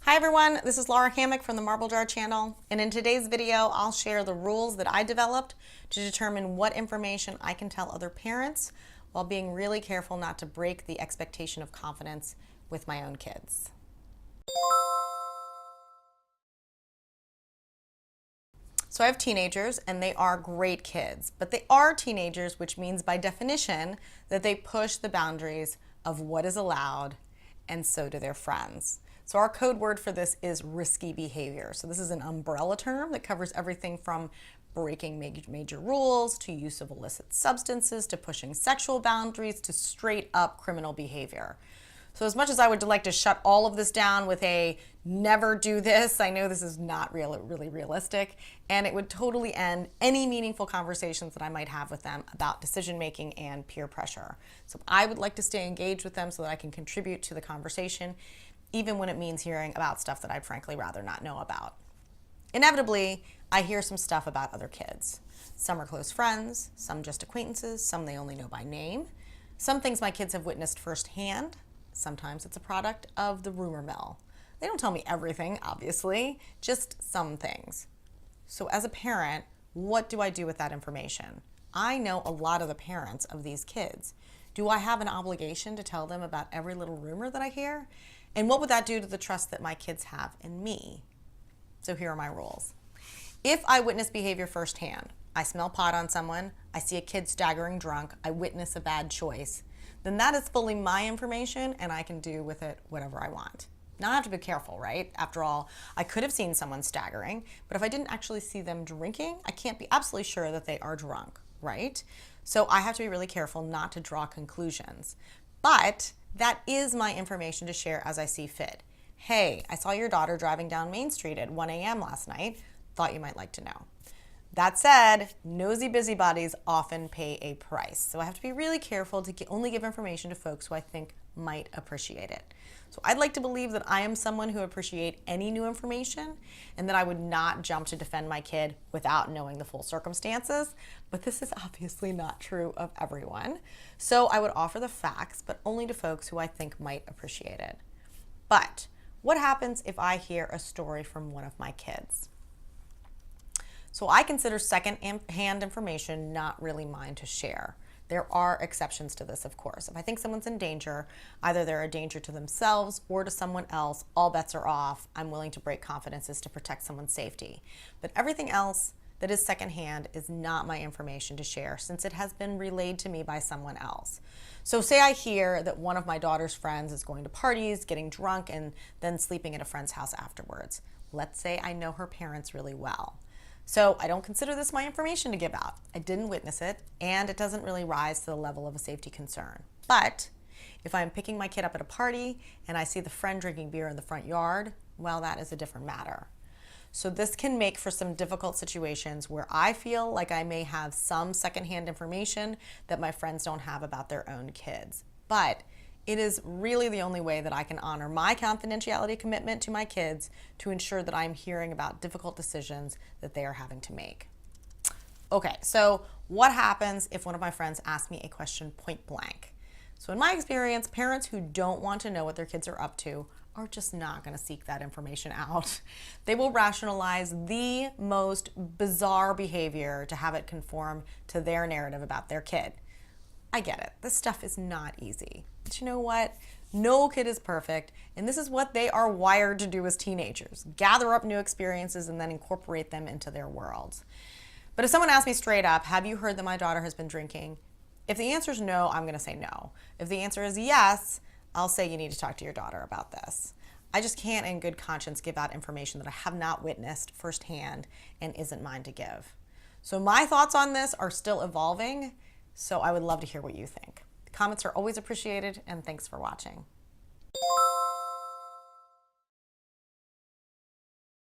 Hi everyone, this is Lara Hammock from the Marble Jar channel, and in today's video I'll share the rules that I developed to determine what information I can tell other parents while being really careful not to break the expectation of confidence with my own kids. So I have teenagers and they are great kids, but they are teenagers, which means by definition that they push the boundaries of what is allowed, and so do their friends. So our code word for this is risky behavior. So this is an umbrella term that covers everything from breaking major rules to use of illicit substances to pushing sexual boundaries to straight up criminal behavior. So as much as I would like to shut all of this down with a never do this, I know this is not really realistic, and it would totally end any meaningful conversations that I might have with them about decision making and peer pressure. So I would like to stay engaged with them so that I can contribute to the conversation, even when it means hearing about stuff that I'd frankly rather not know about. Inevitably, I hear some stuff about other kids. Some are close friends, some just acquaintances, some they only know by name. Some things my kids have witnessed firsthand. Sometimes it's a product of the rumor mill. They don't tell me everything, obviously, just some things. So as a parent, what do I do with that information? I know a lot of the parents of these kids. Do I have an obligation to tell them about every little rumor that I hear? And what would that do to the trust that my kids have in me? So here are my rules. If I witness behavior firsthand, I smell pot on someone, I see a kid staggering drunk, I witness a bad choice, then that is fully my information and I can do with it whatever I want. Now I have to be careful, right? After all, I could have seen someone staggering, but if I didn't actually see them drinking, I can't be absolutely sure that they are drunk, right? So I have to be really careful not to draw conclusions. But that is my information to share as I see fit. Hey, I saw your daughter driving down Main Street at 1 a.m. last night. Thought you might like to know. That said, nosy busybodies often pay a price. So I have to be really careful to only give information to folks who I think might appreciate it. So I'd like to believe that I am someone who appreciates any new information and that I would not jump to defend my kid without knowing the full circumstances, but this is obviously not true of everyone. So I would offer the facts, but only to folks who I think might appreciate it. But what happens if I hear a story from one of my kids? So I consider second-hand information not really mine to share. There are exceptions to this, of course. If I think someone's in danger, either they're a danger to themselves or to someone else, all bets are off. I'm willing to break confidences to protect someone's safety. But everything else that is secondhand is not my information to share since it has been relayed to me by someone else. So say I hear that one of my daughter's friends is going to parties, getting drunk, and then sleeping at a friend's house afterwards. Let's say I know her parents really well. So I don't consider this my information to give out. I didn't witness it, and it doesn't really rise to the level of a safety concern. But if I'm picking my kid up at a party and I see the friend drinking beer in the front yard, well, that is a different matter. So this can make for some difficult situations where I feel like I may have some secondhand information that my friends don't have about their own kids. But it is really the only way that I can honor my confidentiality commitment to my kids to ensure that I'm hearing about difficult decisions that they are having to make. Okay, so what happens if one of my friends asks me a question point blank? So in my experience, parents who don't want to know what their kids are up to are just not going to seek that information out. They will rationalize the most bizarre behavior to have it conform to their narrative about their kid. I get it. This stuff is not easy. But you know what? No kid is perfect, and this is what they are wired to do as teenagers. Gather up new experiences and then incorporate them into their worlds. But if someone asks me straight up, have you heard that my daughter has been drinking? If the answer is no, I'm going to say no. If the answer is yes, I'll say you need to talk to your daughter about this. I just can't in good conscience give out information that I have not witnessed firsthand and isn't mine to give. So my thoughts on this are still evolving, so I would love to hear what you think. Comments are always appreciated, and thanks for watching.